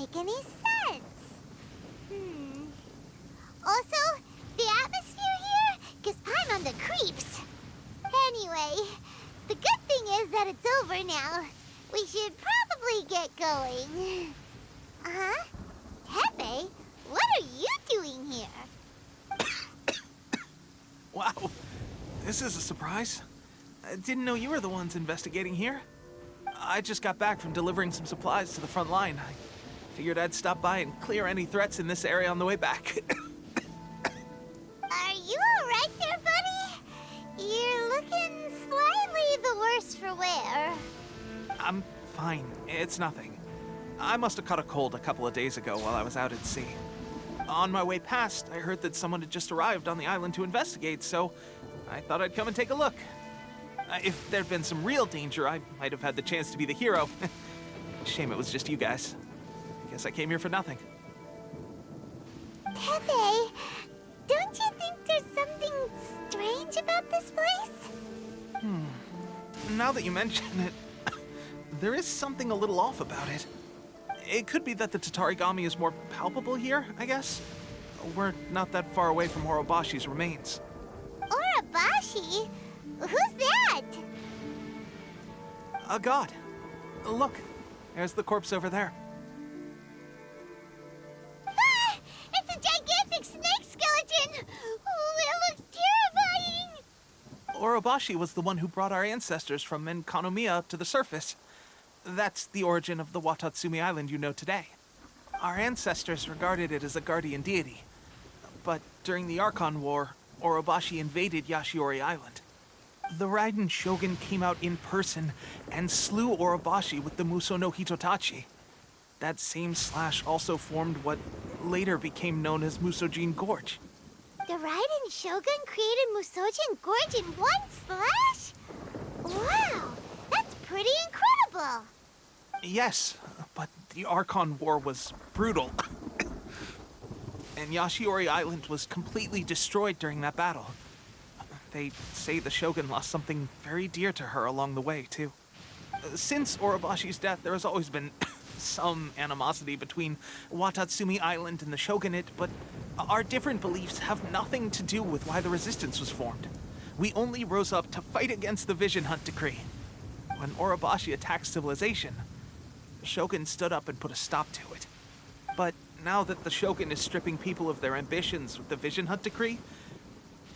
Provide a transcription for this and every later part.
make any sense. Also, the atmosphere here gives Paimon the creeps. Anyway, the good thing is that it's over now. We should probably get going. Huh? Teppei, what are you doing here? Wow, this is a surprise. I didn't know you were the ones investigating here. I just got back from delivering some supplies to the front line. I figured I'd stop by and clear any threats in this area on the way back. Are you alright there, buddy? You're looking slightly the worse for wear. I'm fine. It's nothing. I must have caught a cold a couple of days ago while I was out at sea. On my way past, I heard that someone had just arrived on the island to investigate, so I thought I'd come and take a look. If there'd been some real danger, I might have had the chance to be the hero. Shame it was just you guys. I guess I came here for nothing. Teppei, don't you think there's something strange about this place? Now that you mention it, there is something a little off about it. It could be that the Tatarigami is more palpable here, I guess. We're not that far away from Orobashi's remains. Orobashi? Who's that? A god. Look, there's the corpse over there. Ah! It's a gigantic snake skeleton! Oh, it looks terrifying! Orobashi was the one who brought our ancestors from Enkanomiya to the surface. That's the origin of the Watatsumi Island you know today. Our ancestors regarded it as a guardian deity. But during the Archon War, Orobashi invaded Yashiori Island. The Raiden Shogun came out in person and slew Orobashi with the Muso no Hitotachi. That same slash also formed what later became known as Musojin Gorge. The Raiden Shogun created Musojin Gorge in one slash? Wow, that's pretty incredible! Yes, but the Archon War was brutal. And Yashiori Island was completely destroyed during that battle. They say the Shogun lost something very dear to her along the way, too. Since Orobashi's death, there has always been some animosity between Watatsumi Island and the Shogunate, but our different beliefs have nothing to do with why the resistance was formed. We only rose up to fight against the Vision Hunt Decree. When Orobashi attacked civilization, the Shogun stood up and put a stop to it. But now that the Shogun is stripping people of their ambitions with the Vision Hunt Decree,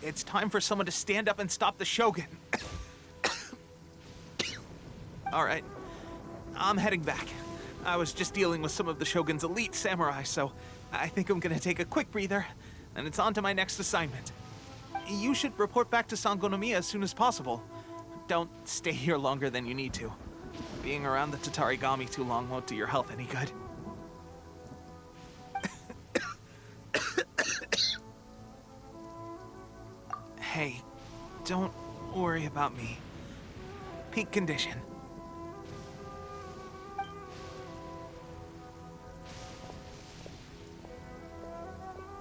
it's time for someone to stand up and stop the Shogun. All right, I'm heading back. I was just dealing with some of the Shogun's elite samurai, so I think I'm gonna take a quick breather, and it's on to my next assignment. You should report back to Sangonomiya as soon as possible. Don't stay here longer than you need to. Being around the Tatarigami too long won't do your health any good. Hey, don't worry about me. Peak condition.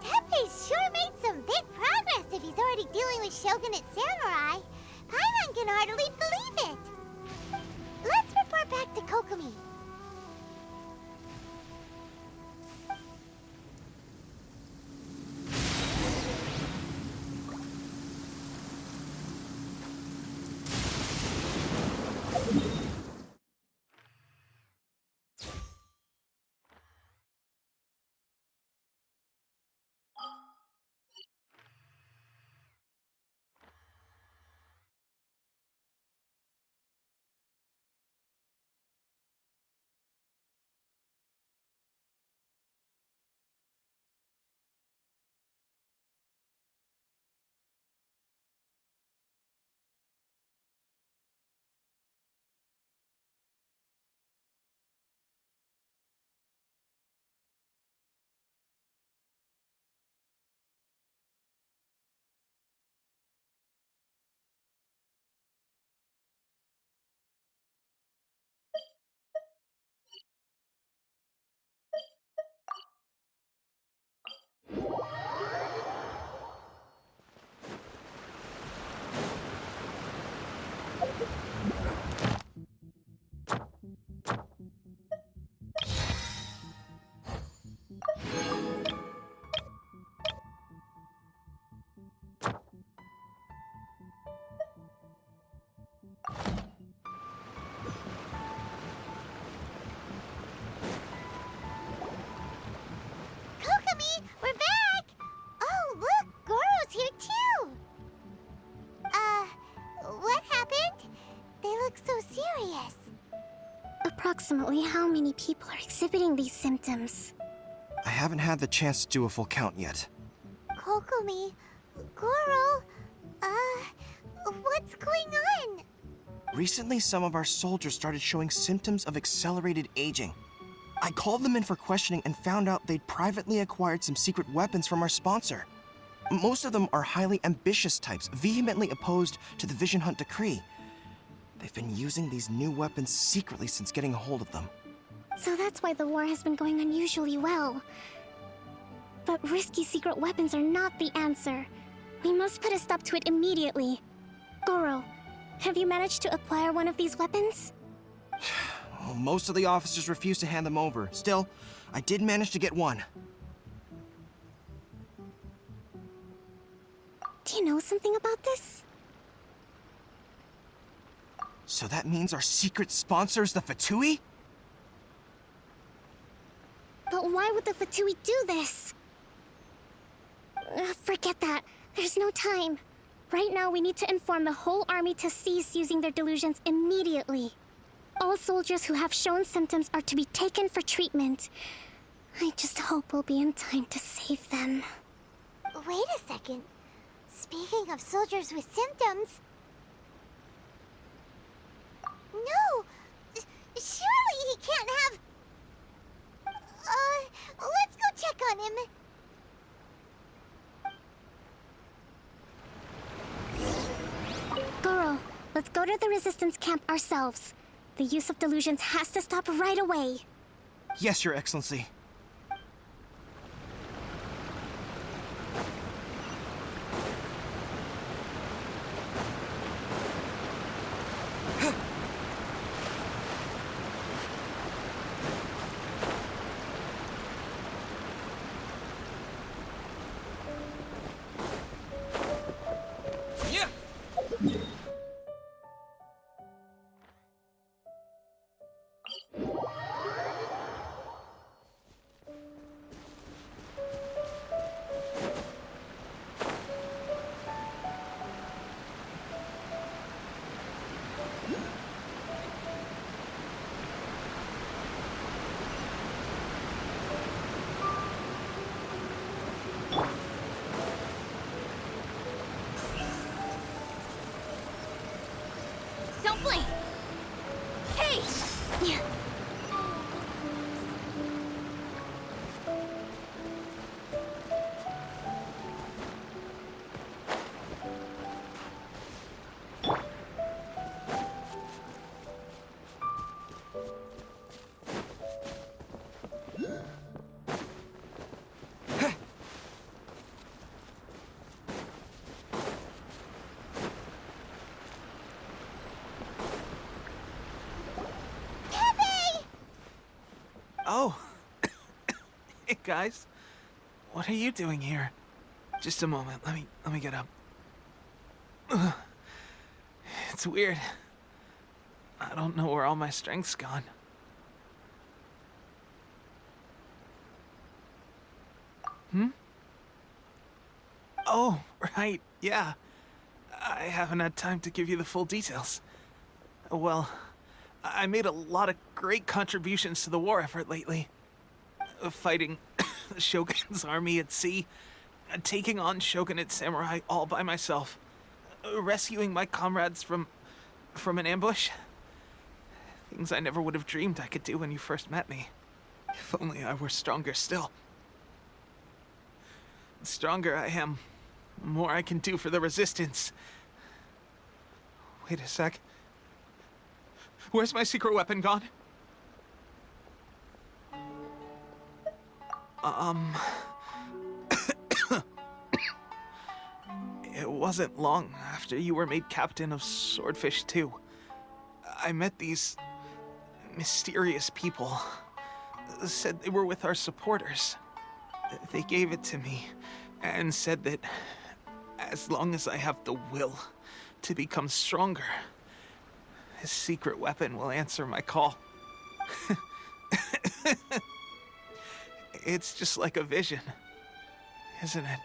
Teppei sure made some big progress if he's already dealing with Shogunate samurai. Paimon can hardly believe it. Let's report back to Kokomi. approximately how many people are exhibiting these symptoms? I haven't had the chance to do a full count yet. Kokomi, Goro, what's going on? Recently, some of our soldiers started showing symptoms of accelerated aging. I called them in for questioning and found out they'd privately acquired some secret weapons from our sponsor. Most of them are highly ambitious types, vehemently opposed to the Vision Hunt decree. They've been using these new weapons secretly since getting a hold of them. So that's why the war has been going unusually well. But risky secret weapons are not the answer. We must put a stop to it immediately. Goro, have you managed to acquire one of these weapons? Well, most of the officers refused to hand them over. Still, I did manage to get one. Do you know something about this? So that means our secret sponsor is the Fatui? But why would the Fatui do this? Forget that. There's no time. Right now, we need to inform the whole army to cease using their delusions immediately. All soldiers who have shown symptoms are to be taken for treatment. I just hope we'll be in time to save them. Wait a second. Speaking of soldiers with symptoms... No! Surely he can't have... let's go check on him. Goro, let's go to the resistance camp ourselves. The use of delusions has to stop right away. Yes, Your Excellency. Don't blink! Hey! Oh. Hey, guys. What are you doing here? Just a moment. Let me get up. Ugh. It's weird. I don't know where all my strength's gone. Oh, right. Yeah. I haven't had time to give you the full details. Well, I made a lot of great contributions to the war effort lately. Fighting the Shogun's army at sea, taking on Shogunate samurai all by myself, rescuing my comrades from an ambush. Things I never would have dreamed I could do when you first met me. If only I were stronger still. The stronger I am, the more I can do for the resistance. Wait a sec. Where's my secret weapon gone? It wasn't long after you were made captain of Swordfish 2. I met these mysterious people. Said they were with our supporters. They gave it to me and said that as long as I have the will to become stronger, his secret weapon will answer my call. It's just like a vision, isn't it?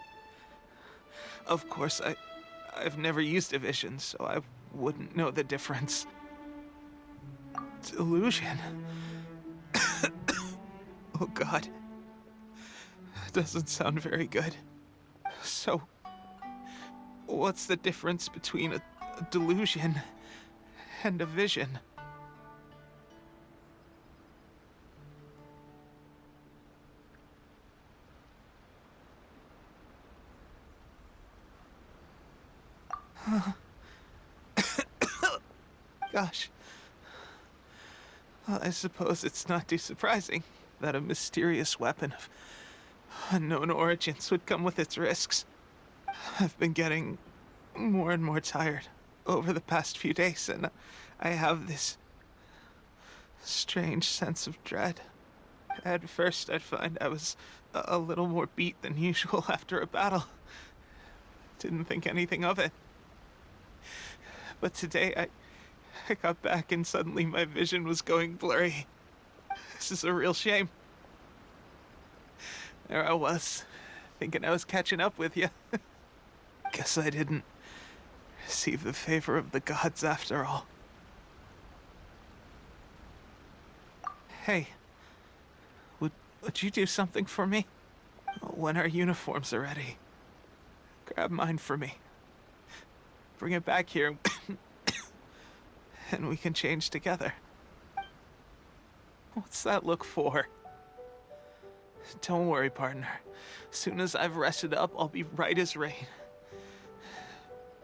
Of course, I've never used a vision, so I wouldn't know the difference. Delusion. Oh God. Doesn't sound very good. So, what's the difference between a delusion and a vision? Gosh. Well, I suppose it's not too surprising that a mysterious weapon of unknown origins would come with its risks. I've been getting more and more tired over the past few days, and I have this strange sense of dread. At first, I'd find I was a little more beat than usual after a battle. Didn't think anything of it. But today, I got back and suddenly my vision was going blurry. This is a real shame. There I was, thinking I was catching up with you. Guess I didn't receive the favor of the gods after all. Hey, would you do something for me? When our uniforms are ready, grab mine for me. Bring it back here, and we can change together. What's that look for? Don't worry, partner. Soon as I've rested up, I'll be right as rain.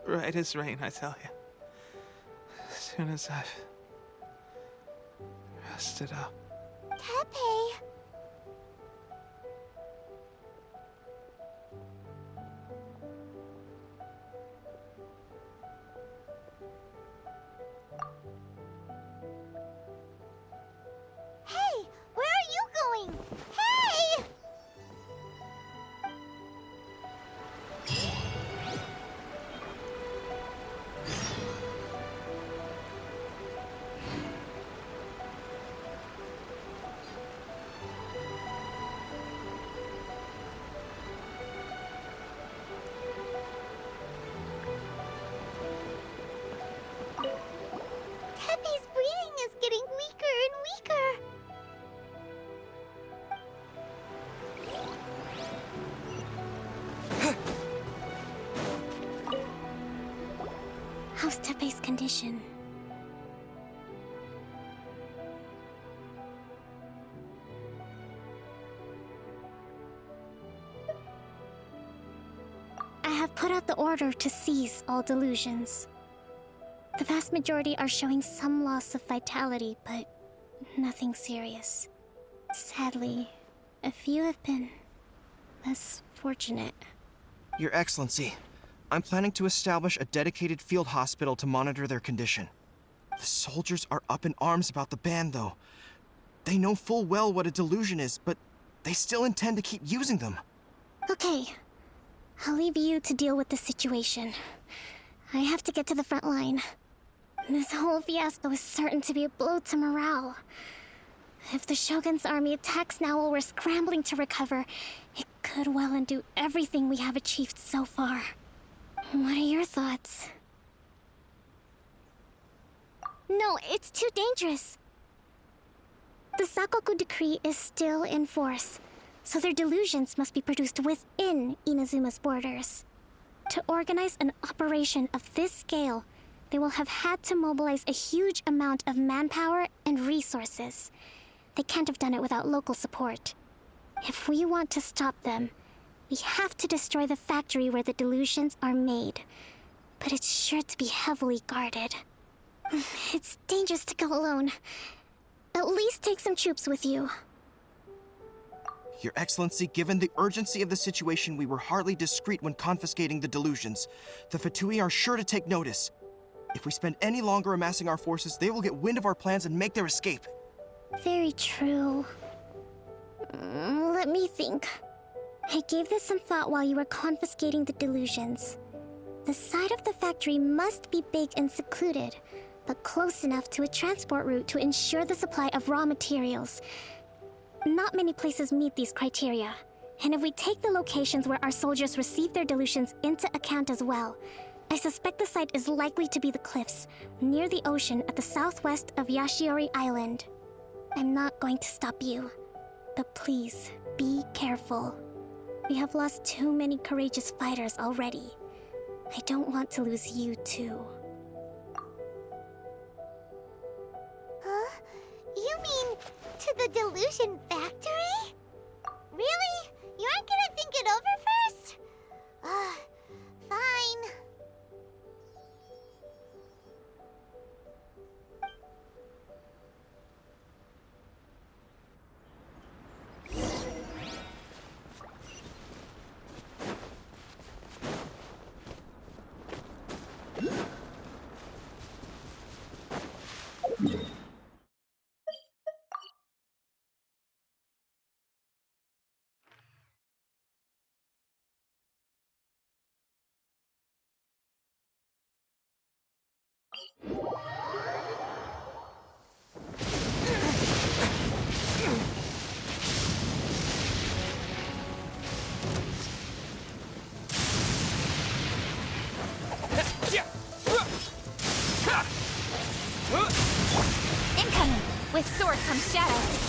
Right as rain, I tell you. Soon as I've rested up. Teppei! Hey! Where are you going? Hey! Teppei's breathing is getting weaker and weaker. How's Teppei's condition? I have put out the order to seize all delusions. The vast majority are showing some loss of vitality, but nothing serious. Sadly, a few have been less fortunate. Your Excellency, I'm planning to establish a dedicated field hospital to monitor their condition. The soldiers are up in arms about the ban, though. They know full well what a delusion is, but they still intend to keep using them. Okay, I'll leave you to deal with the situation. I have to get to the front line. This whole fiasco is certain to be a blow to morale. If the Shogun's army attacks now while we're scrambling to recover, it could well undo everything we have achieved so far. What are your thoughts? No, it's too dangerous. The Sakoku decree is still in force, so their delusions must be produced within Inazuma's borders. To organize an operation of this scale, they will have had to mobilize a huge amount of manpower and resources. They can't have done it without local support. If we want to stop them, we have to destroy the factory where the delusions are made. But it's sure to be heavily guarded. It's dangerous to go alone. At least take some troops with you. Your Excellency, given the urgency of the situation, we were hardly discreet when confiscating the delusions. The Fatui are sure to take notice. If we spend any longer amassing our forces, they will get wind of our plans and make their escape. Very true. Let me think. I gave this some thought while you were confiscating the delusions. The side of the factory must be big and secluded, but close enough to a transport route to ensure the supply of raw materials. Not many places meet these criteria, and if we take the locations where our soldiers receive their delusions into account as well, I suspect the site is likely to be the cliffs, near the ocean at the southwest of Yashiori Island. I'm not going to stop you. But please, be careful. We have lost too many courageous fighters already. I don't want to lose you too. Huh? You mean to the delusion factory? Really? You aren't gonna think it over first? Fine. Incoming! With sword comes shadow.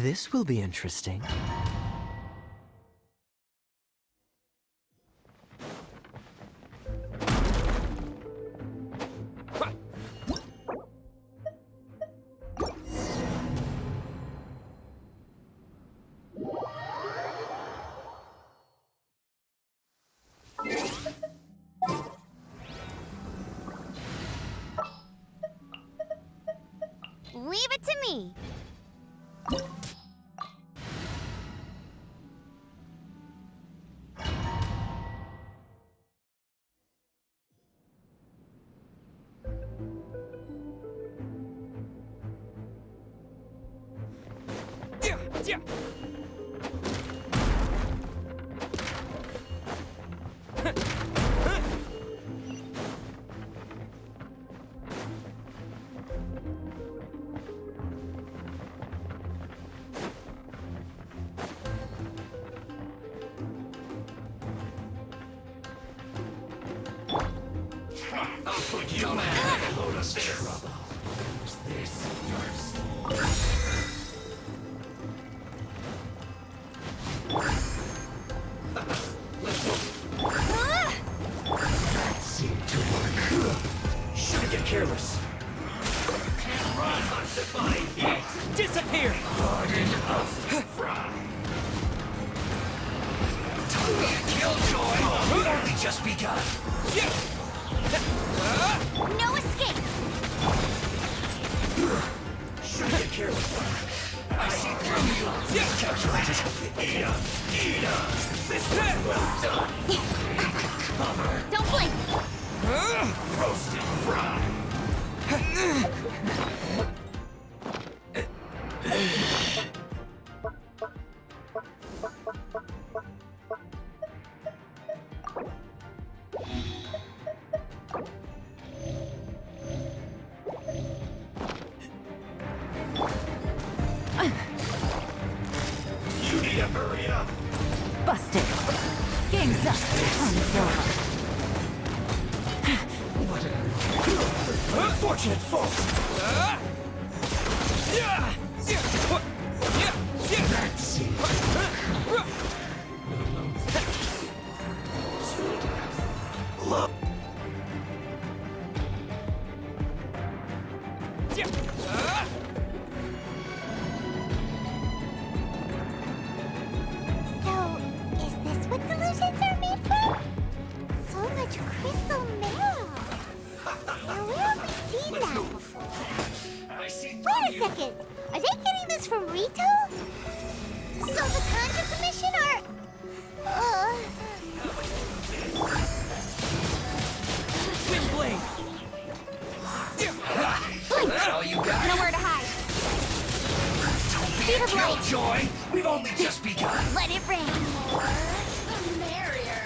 This will be interesting. Leave it to me. Here! Killjoy! We've only just begun! No escape! Should get careless. I see through you! Calculated! Eat up! Eat up! This was well done! Don't blink! Roasted fry! You need to hurry up! Busted! Game's up! Fun's over! Unfortunate fault! That's it. Love. So, is this what delusions are made from? So much crystal marrow. Now, where have we seen that before? I see Wait a second. Are they getting this from Rito? So the Conjure Commission are... Twin blade! That all you got? Nowhere to hide! Don't be Speed a of light. killjoy! We've only just begun! Let it rain! the merrier.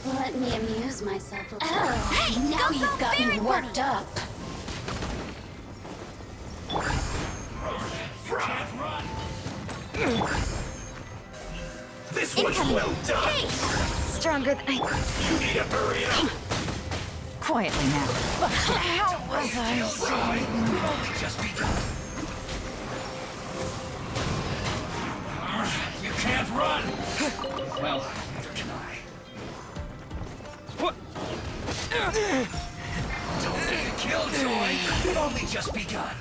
Let me amuse myself a little. Hey, Now go, you've go, got me Baron worked up. Can't run! This was Incoming. well done! Hey! Stronger than I... You need to hurry up! Quietly now. How was I? Killjoy! We've only just begun! You can't run! Well, neither can I. Don't be a killjoy! We've only just begun!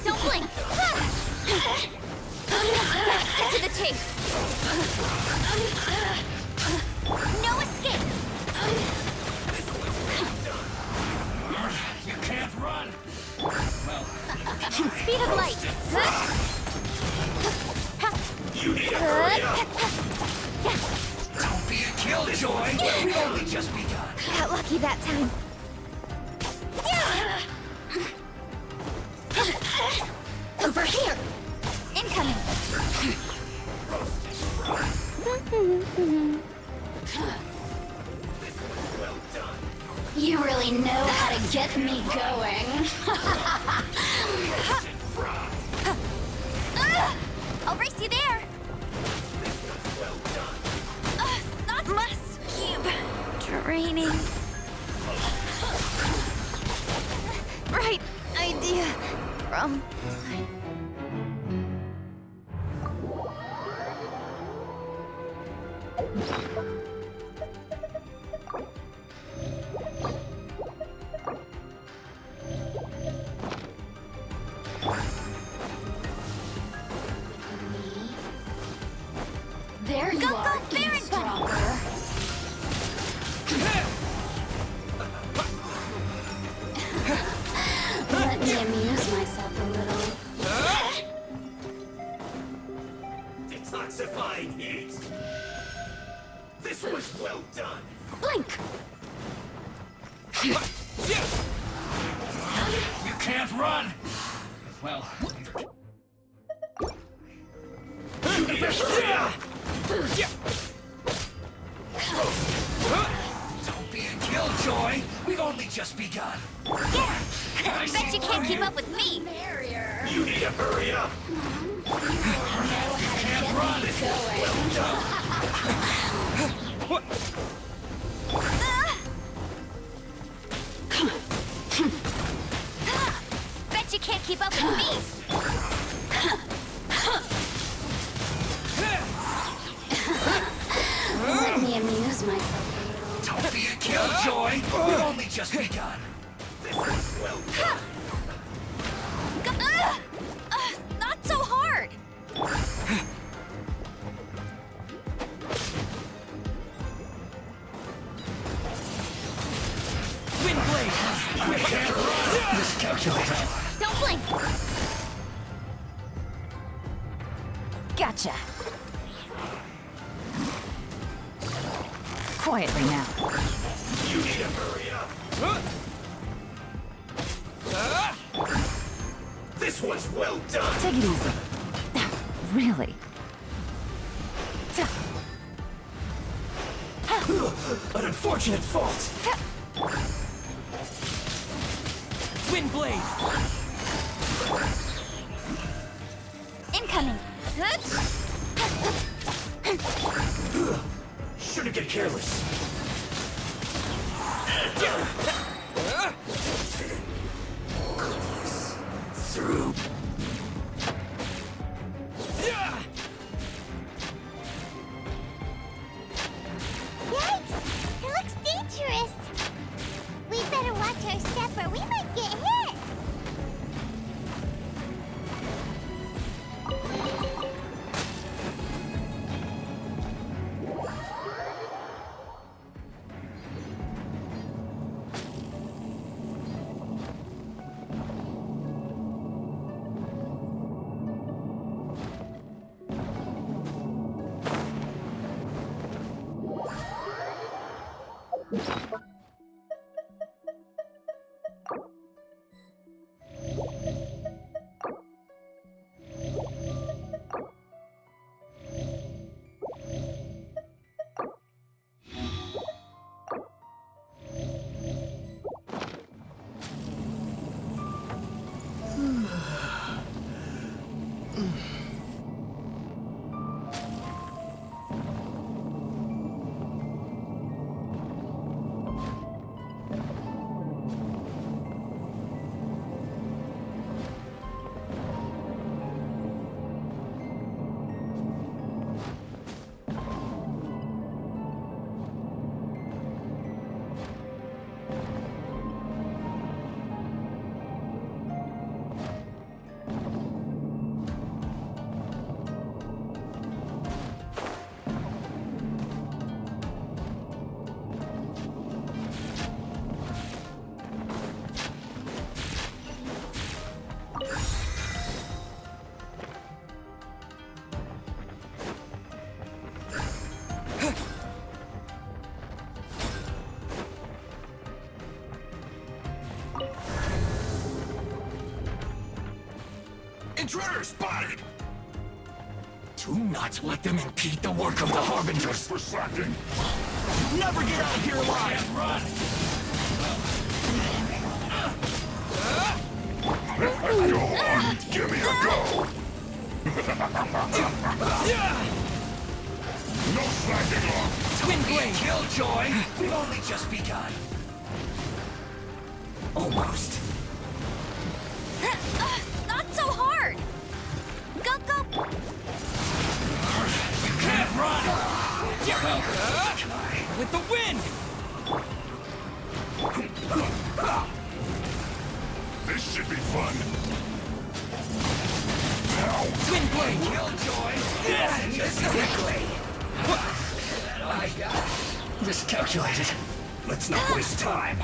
Don't blink! Get to the chase! No escape! You can't run! Well, Speed of light! you need to hurry up! Don't be a killjoy! We've only just begun! Got lucky that time. Over here! Incoming! Well done! You really know how to get me going. I'll race you there! Well done! Not must keep training. Right idea from... There you Go, are, go, Baron eavesdropper. Let me amuse myself a little. Detoxifying heat! This was well done! Blink! You can't run! Well, you need to hurry up! Don't be a killjoy! We've only just begun! Yeah! Bet you can't keep up with me! You need to hurry up! You can't run! Well done! Don't be a killjoy! We've only just begun. This is well done. Not so hard! Wind blade! I can't run! Miscalculated. Don't blink! Gotcha. Quietly now. You need to hurry up. This one's well done. Take it easy. Really? An unfortunate fault. Wind blade! Incoming. Shouldn't get careless. Through. Yikes! It looks dangerous. We better watch our step or we might get hit. Intruder spotted! Do not let them impede the work of the Harbingers. For slacking. Never get out of here alive! Run! Go on, give me a go! No slacking off! Wind blade! Killjoy! We've only just begun. Almost. Not so hard! Go, go! You can't run! With the wind! This should be fun. Now, Wind blade! Killjoy! Yes, just quickly! I miscalculated. Let's not waste time.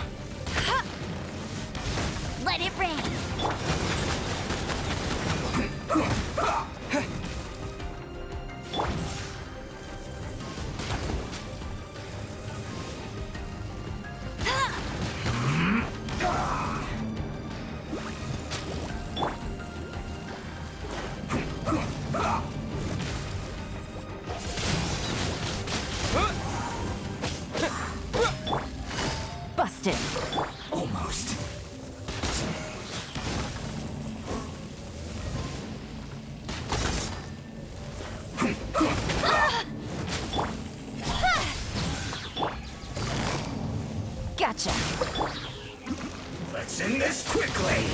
Let it rain! Busted! Almost. Gotcha! Let's end this quickly.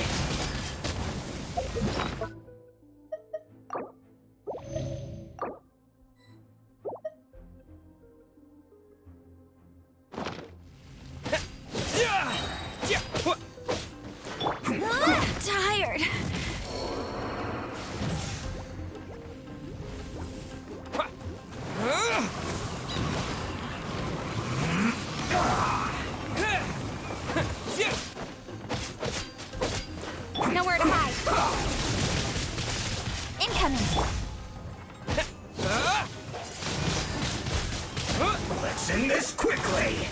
end this quickly!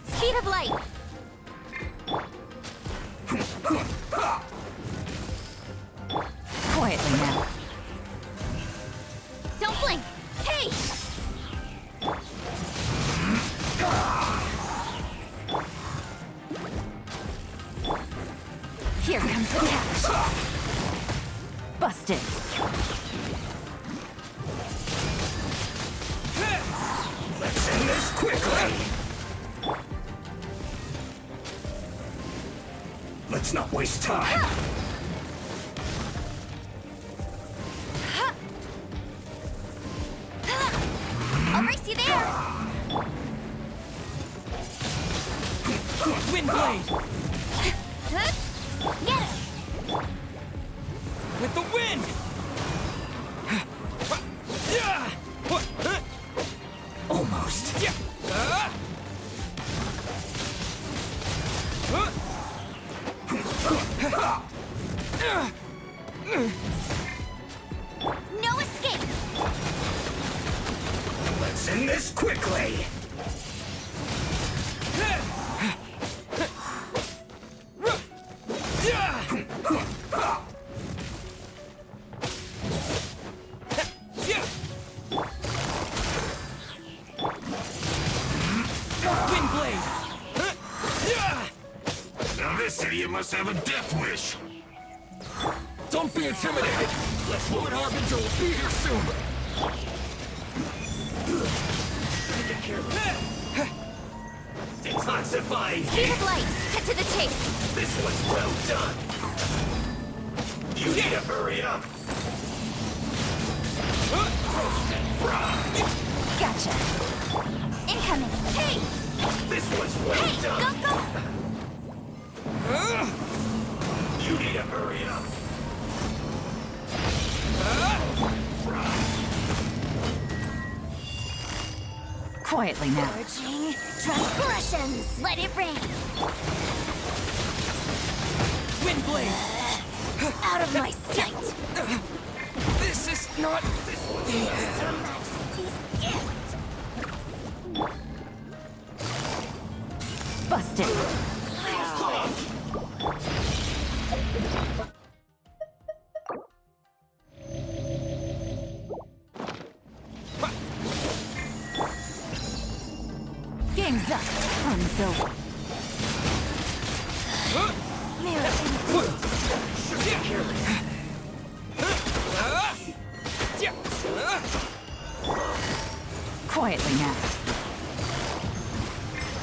Speed of light. Quietly now. Don't blink. Hey! Here comes the catch. Busted. Let's end this quickly! Let's not waste time. I'll race you there. Wind blade! Get it. With the wind! Almost. No escape. Let's end this quickly! Wind blade! Now this idiot must have a death wish! Don't be intimidated! Let's Lord Harbinger will be here soon! Detoxifying! Speed of light. Cut to the chase. This was well done! You need to hurry up! Roast and fry! Gotcha. Incoming. Hey! This was well Hey! done! Go, go! You need to hurry up! Quietly now. Purging transgressions. Let it rain. Wind blade! Out of my sight. This is not... Her Majesty's gift. Busted. Game's up. Fun's over. Mirror quietly now.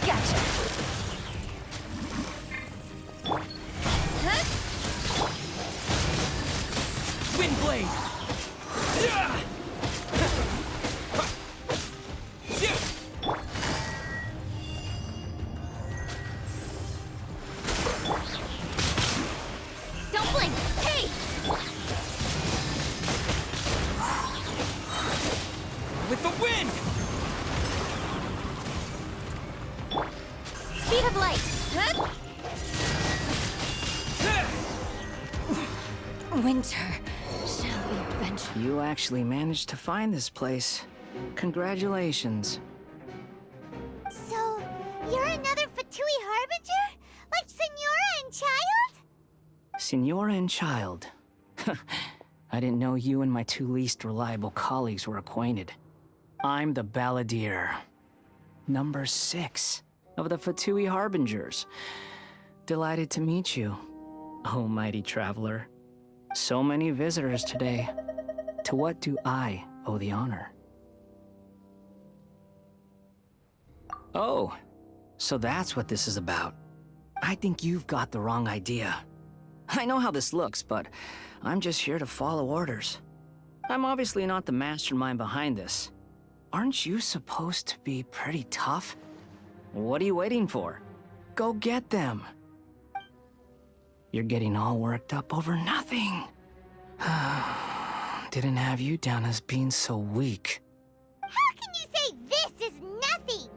Gotcha. Wind blade! Don't blink. Hey! With the wind! Speed of light. Winter shall be avenged. You actually managed to find this place. Congratulations. So, you're another Fatui Harbinger? Like Senora and Child? Senora and Child. I didn't know you and my two least reliable colleagues were acquainted. I'm the Balladeer. Number 6 of the Fatui Harbingers. Delighted to meet you, oh mighty traveler. So many visitors today. To what do I owe the honor? Oh, so that's what this is about. I think you've got the wrong idea. I know how this looks, but I'm just here to follow orders. I'm obviously not the mastermind behind this. Aren't you supposed to be pretty tough? What are you waiting for? Go get them. You're getting all worked up over nothing. Didn't have you down as being so weak. How can you say this is nothing?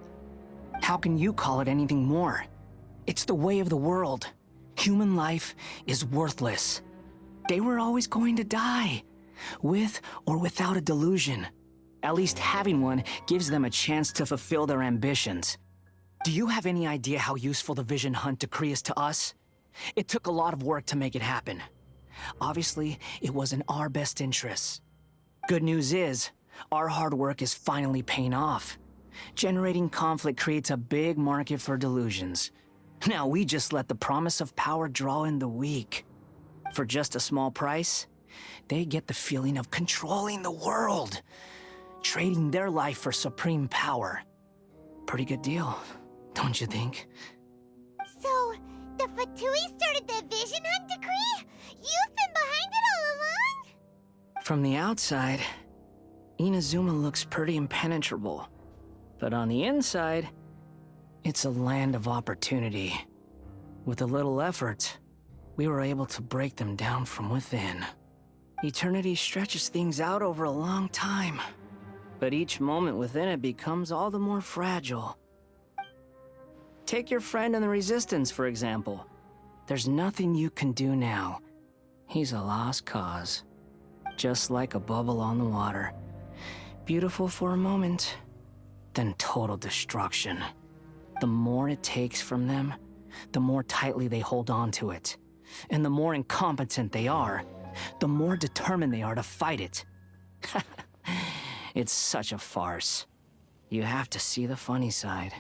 How can you call it anything more? It's the way of the world. Human life is worthless. They were always going to die, with or without a delusion. At least having one gives them a chance to fulfill their ambitions. Do you have any idea how useful the Vision Hunt decree is to us? It took a lot of work to make it happen. Obviously, it was in our best interests. Good news is, our hard work is finally paying off. Generating conflict creates a big market for delusions. Now we just let the promise of power draw in the weak. For just a small price, they get the feeling of controlling the world, trading their life for supreme power. Pretty good deal, don't you think? So, the Fatui started the Vision Hunt decree? You've been behind it all along? From the outside, Inazuma looks pretty impenetrable. But on the inside, it's a land of opportunity. With a little effort, we were able to break them down from within. Eternity stretches things out over a long time, but each moment within it becomes all the more fragile. Take your friend in the Resistance, for example. There's nothing you can do now. He's a lost cause. Just like a bubble on the water. Beautiful for a moment, then total destruction. The more it takes from them, the more tightly they hold on to it. And the more incompetent they are, the more determined they are to fight it. It's such a farce. You have to see the funny side.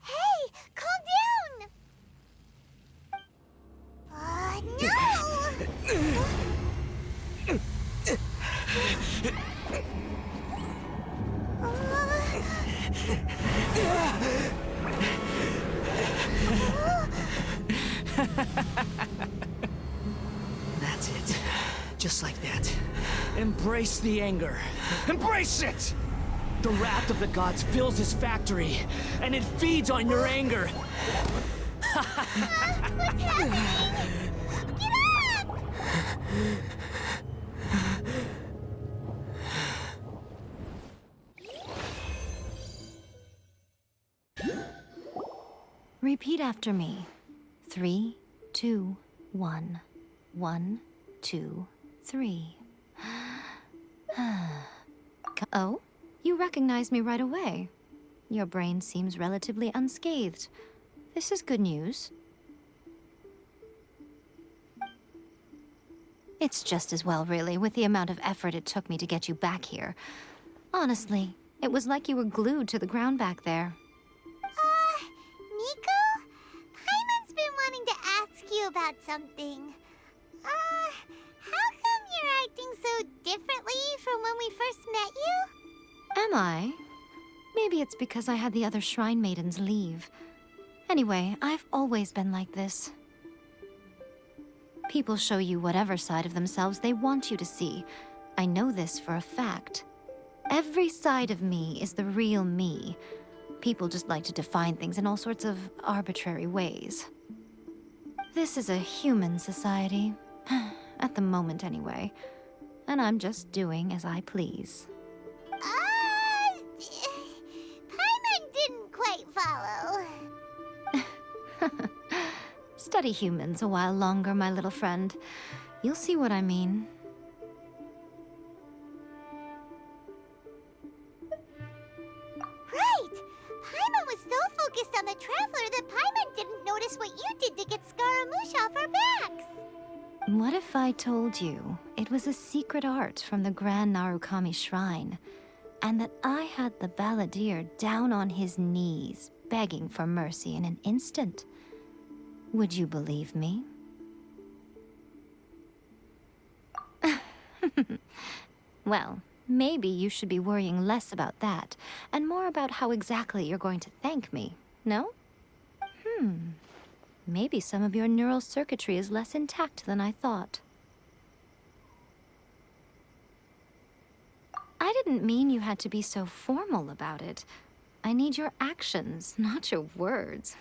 Hey, calm down! No! That's it. Just like that. Embrace the anger. Embrace it! The wrath of the gods fills this factory, and it feeds on your anger. What's happening? Get up! Repeat after me. 3, 2, 1. 1, 2, 3. Oh? You recognized me right away. Your brain seems relatively unscathed. This is good news. It's just as well, really, with the amount of effort it took me to get you back here. Honestly, it was like you were glued to the ground back there. Nico? Paimon's been wanting to ask you about something. How come you're acting so differently from when we first met you? Am I? Maybe it's because I had the other Shrine Maidens leave. Anyway, I've always been like this. People show you whatever side of themselves they want you to see. I know this for a fact. Every side of me is the real me. People just like to define things in all sorts of arbitrary ways. This is a human society. At the moment, anyway. And I'm just doing as I please. Paimon didn't quite follow. Study humans a while longer, my little friend. You'll see what I mean. Right! Paimon was so focused on the Traveler that Paimon didn't notice what you did to get Scaramouche off our backs. What if I told you it was a secret art from the Grand Narukami Shrine, and that I had the balladeer down on his knees, begging for mercy in an instant? Would you believe me? Well, maybe you should be worrying less about that, and more about how exactly you're going to thank me, no? Maybe some of your neural circuitry is less intact than I thought. I didn't mean you had to be so formal about it. I need your actions, not your words.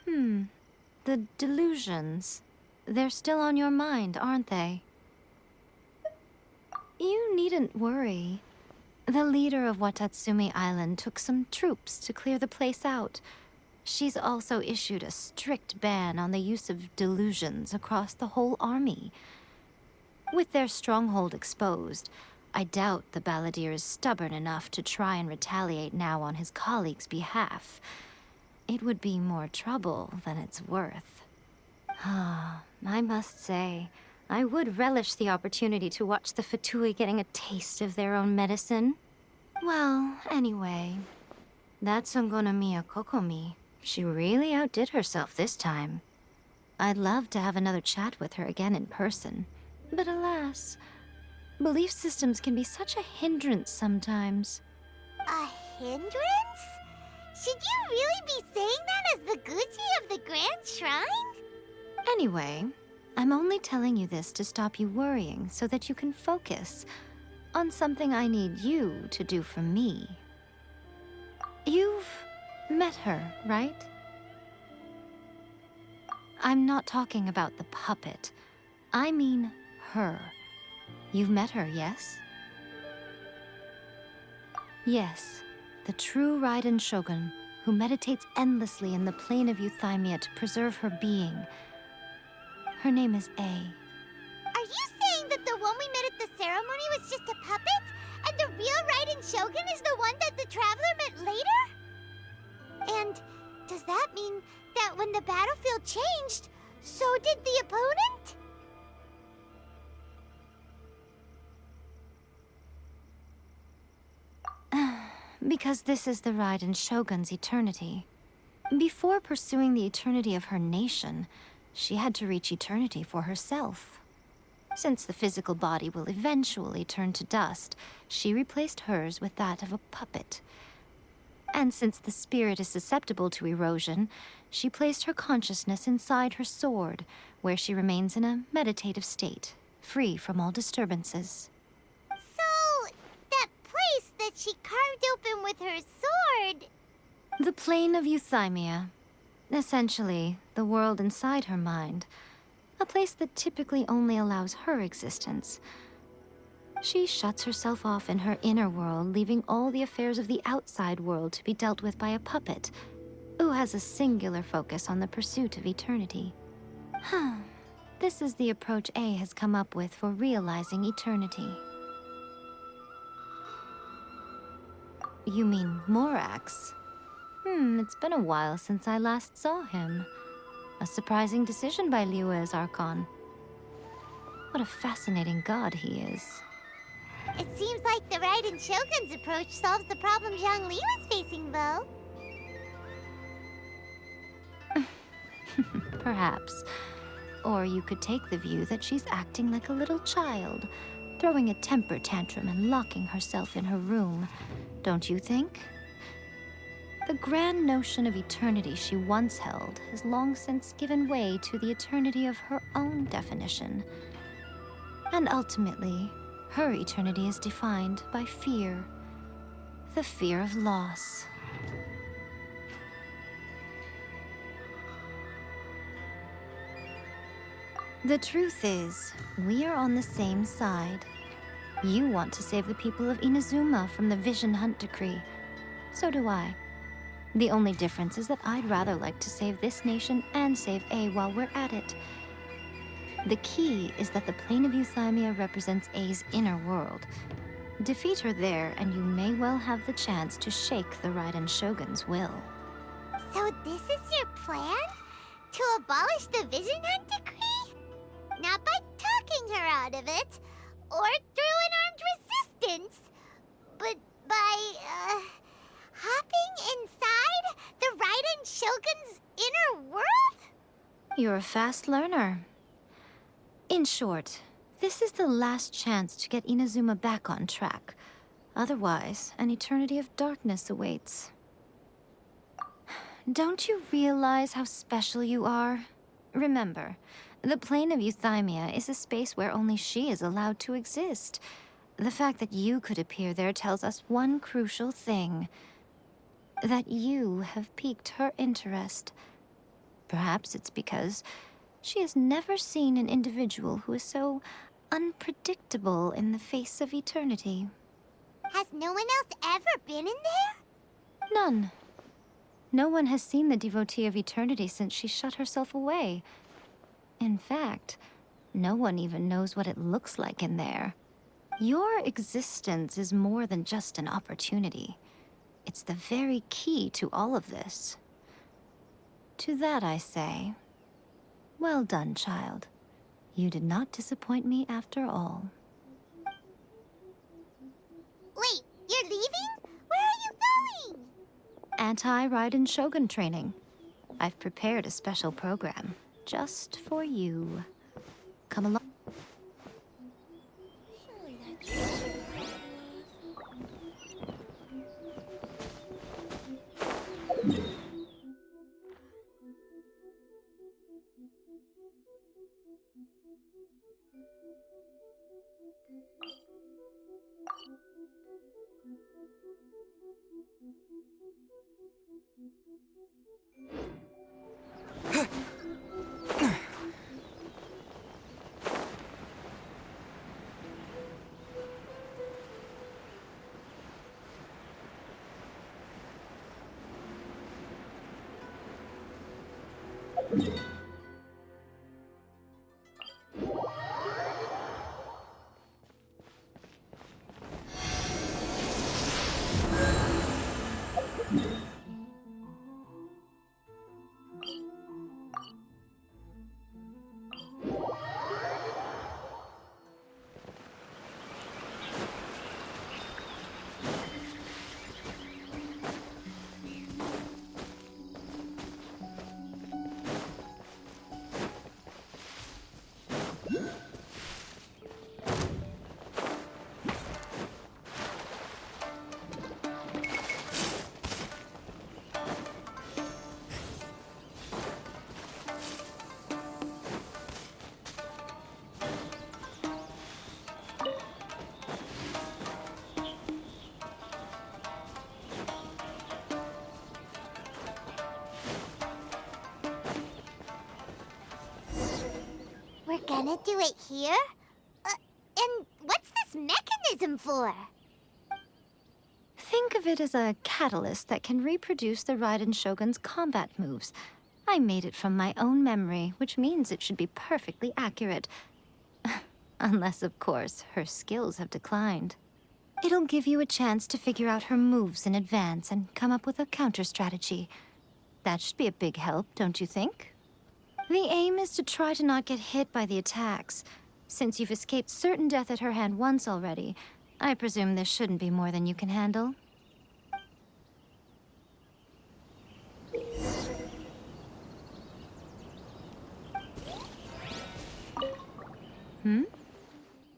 The delusions. They're still on your mind, aren't they? You needn't worry. The leader of Watatsumi Island took some troops to clear the place out. She's also issued a strict ban on the use of delusions across the whole army. With their stronghold exposed, I doubt the balladeer is stubborn enough to try and retaliate now on his colleagues' behalf. It would be more trouble than it's worth. I must say, I would relish the opportunity to watch the Fatui getting a taste of their own medicine. Well, anyway, that Songonomiya Kokomi, she really outdid herself this time. I'd love to have another chat with her again in person, but alas, belief systems can be such a hindrance sometimes. A hindrance? Should you really be saying that as the Gucci of the Grand Shrine? Anyway, I'm only telling you this to stop you worrying so that you can focus on something I need you to do for me. You've met her, right? I'm not talking about the puppet. I mean her. You've met her, yes? Yes, the true Raiden Shogun, who meditates endlessly in the plane of Euthymia to preserve her being. Her name is A. Are you saying that the one we met at the ceremony was just a puppet? And the real Raiden Shogun is the one that the Traveler met later? And does that mean that when the battlefield changed, so did the opponent? Because this is the Raiden Shogun's eternity. Before pursuing the eternity of her nation, she had to reach eternity for herself. Since the physical body will eventually turn to dust, she replaced hers with that of a puppet. And since the spirit is susceptible to erosion, she placed her consciousness inside her sword, where she remains in a meditative state, free from all disturbances. So, that place that she carved open with her sword... The plane of Euthymia. Essentially, the world inside her mind. A place that typically only allows her existence. She shuts herself off in her inner world, leaving all the affairs of the outside world to be dealt with by a puppet, who has a singular focus on the pursuit of eternity. This is the approach A has come up with for realizing eternity. You mean Morax? It's been a while since I last saw him. A surprising decision by Liyue's Archon. What a fascinating god he is. It seems like the Raiden Shogun's approach solves the problem Zhongli was facing, though. Perhaps. Or you could take the view that she's acting like a little child, throwing a temper tantrum and locking herself in her room. Don't you think? The grand notion of eternity she once held has long since given way to the eternity of her own definition. And ultimately, her eternity is defined by fear. The fear of loss. The truth is, we are on the same side. You want to save the people of Inazuma from the Vision Hunt decree. So do I. The only difference is that I'd rather like to save this nation and save A while we're at it. The key is that the plane of Euthymia represents A's inner world. Defeat her there, and you may well have the chance to shake the Raiden Shogun's will. So this is your plan? To abolish the Vision Hunt decree? Not by talking her out of it, or through an armed resistance, but by, hopping inside the Raiden Shogun's inner world? You're a fast learner. In short, this is the last chance to get Inazuma back on track. Otherwise, an eternity of darkness awaits. Don't you realize how special you are? Remember, the plane of Euthymia is a space where only she is allowed to exist. The fact that you could appear there tells us one crucial thing. That you have piqued her interest. Perhaps it's because she has never seen an individual who is so unpredictable in the face of eternity. Has no one else ever been in there? None. No one has seen the devotee of eternity since she shut herself away. In fact, no one even knows what it looks like in there. Your existence is more than just an opportunity. It's the very key to all of this. To that I say, well done, child. You did not disappoint me after all. Wait, you're leaving? Where are you going? Anti-Raiden Shogun training. I've prepared a special program just for you. Come along. Surely that treasure will We're gonna do it here? And what's this mechanism for? Think of it as a catalyst that can reproduce the Raiden Shogun's combat moves. I made it from my own memory, which means it should be perfectly accurate. Unless, of course, her skills have declined. It'll give you a chance to figure out her moves in advance and come up with a counter strategy. That should be a big help, don't you think? The aim is to try to not get hit by the attacks. Since you've escaped certain death at her hand once already, I presume this shouldn't be more than you can handle.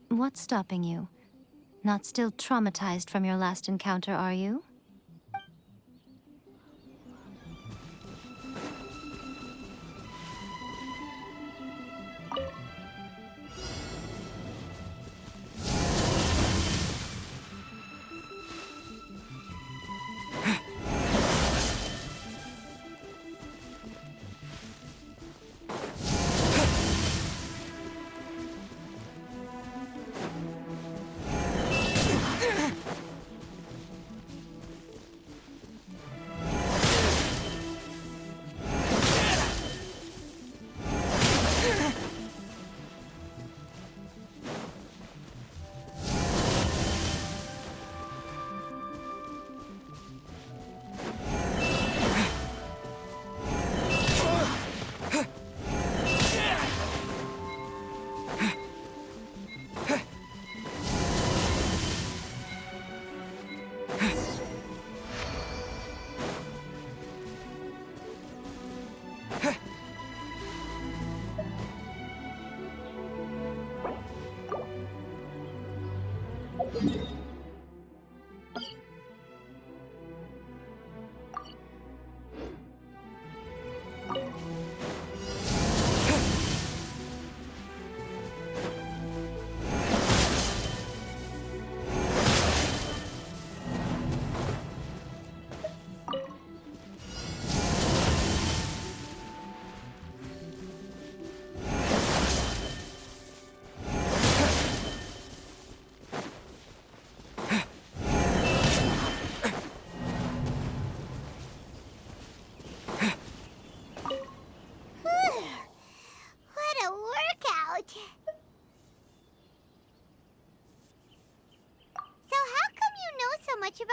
What's stopping you? Not still traumatized from your last encounter, are you?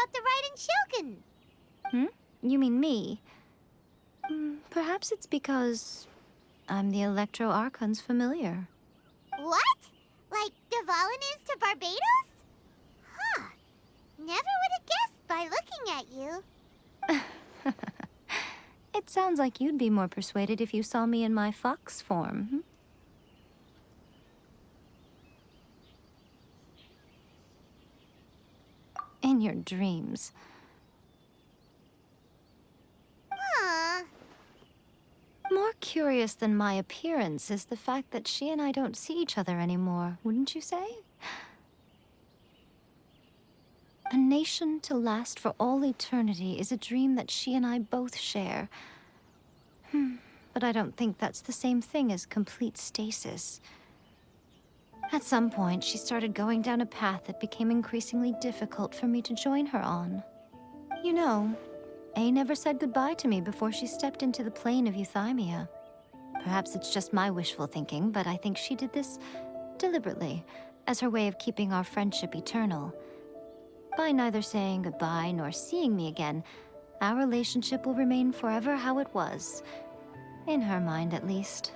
about the Raiden Shogun. You mean me? Perhaps it's because I'm the Electro Archon's familiar. What? Like Dvalin is to Barbados? Huh. Never would have guessed by looking at you. It sounds like you'd be more persuaded if you saw me in my fox form. In your dreams. Aw. More curious than my appearance is the fact that she and I don't see each other anymore, wouldn't you say? A nation to last for all eternity is a dream that she and I both share. But I don't think that's the same thing as complete stasis. At some point, she started going down a path that became increasingly difficult for me to join her on. You know, A never said goodbye to me before she stepped into the plane of euthymia. Perhaps it's just my wishful thinking, but I think she did this deliberately, as her way of keeping our friendship eternal. By neither saying goodbye nor seeing me again, our relationship will remain forever how it was. In her mind, at least.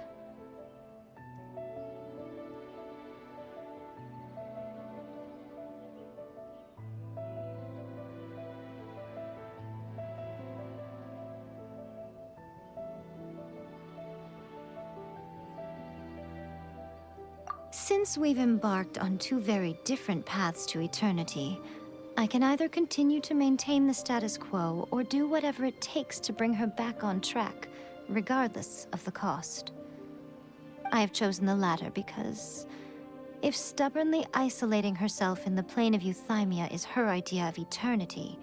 Since we've embarked on two very different paths to eternity, I can either continue to maintain the status quo or do whatever it takes to bring her back on track, regardless of the cost. I have chosen the latter because if stubbornly isolating herself in the plane of euthymia is her idea of eternity,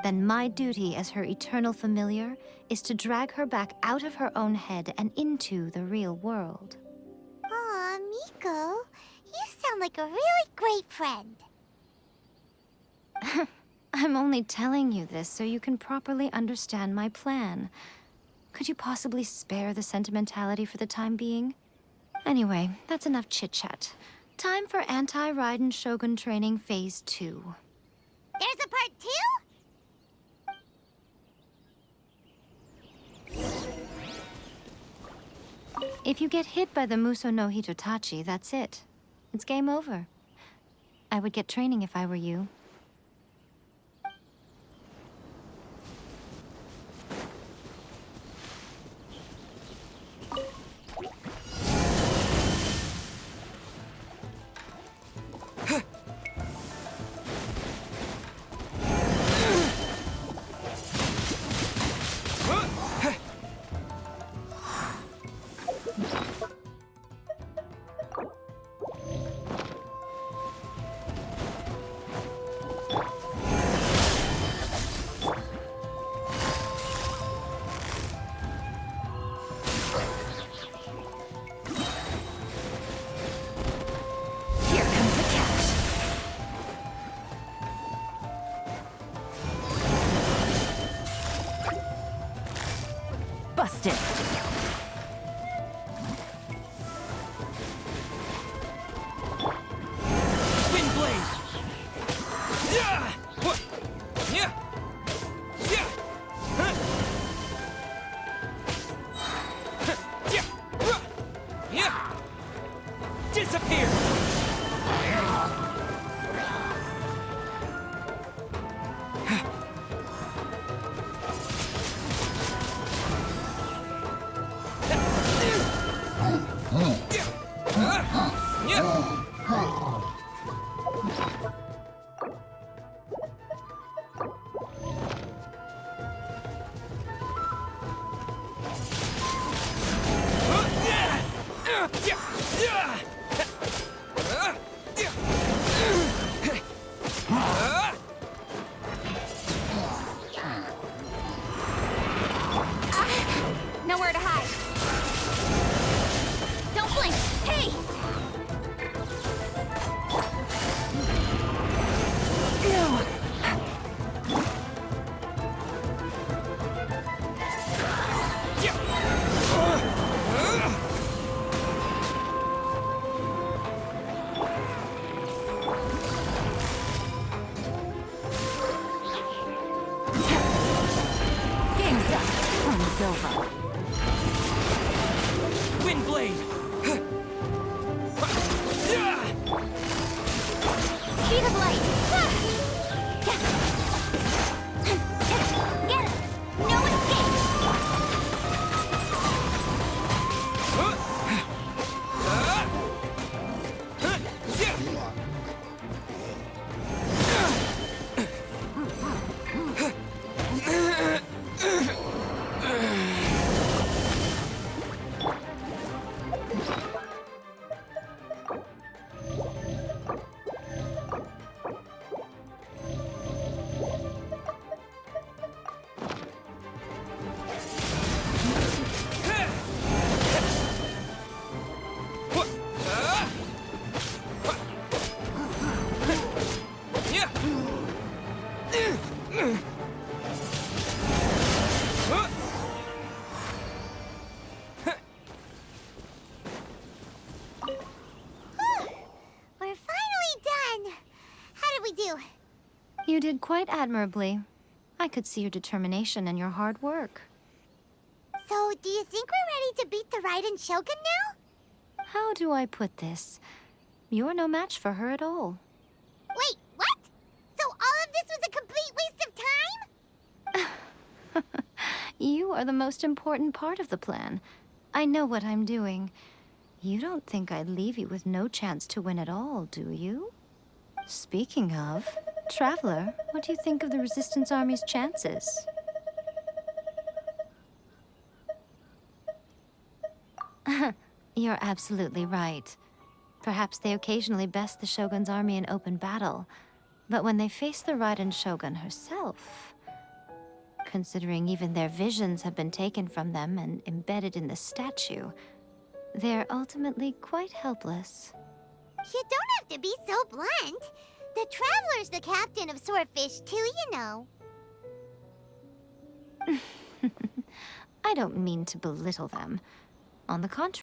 then my duty as her eternal familiar is to drag her back out of her own head and into the real world. Aw, Miko, you sound like a really great friend. I'm only telling you this so you can properly understand my plan. Could you possibly spare the sentimentality for the time being? Anyway, that's enough chit-chat. Time for Anti-Raiden Shogun Training Phase 2. There's a part 2? If you get hit by the Muso no Hitotachi, that's it. It's game over. I would get training if I were you. Busted. Wind blade. Yeah. What? Yeah. Yeah. Huh. Yeah. Yeah. Disappear. Nowhere to hide. Don't blink. Hey! blade! Speed of light! Get him! No escape! We're finally done. How did we do? You did quite admirably. I could see your determination and your hard work. So, do you think we're ready to beat the Raiden Shogun now? How do I put this? You're no match for her at all. Wait, what? So all of this was a complete waste of time? You are the most important part of the plan. I know what I'm doing. You don't think I'd leave you with no chance to win at all, do you? Speaking of, Traveler, what do you think of the Resistance Army's chances? You're absolutely right. Perhaps they occasionally best the Shogun's army in open battle, but when they face the Raiden Shogun herself, considering even their visions have been taken from them and embedded in the statue, they're ultimately quite helpless. You don't have to be so blunt. The Traveler's the captain of Swordfish too, you know. I don't mean to belittle them. On the contrary,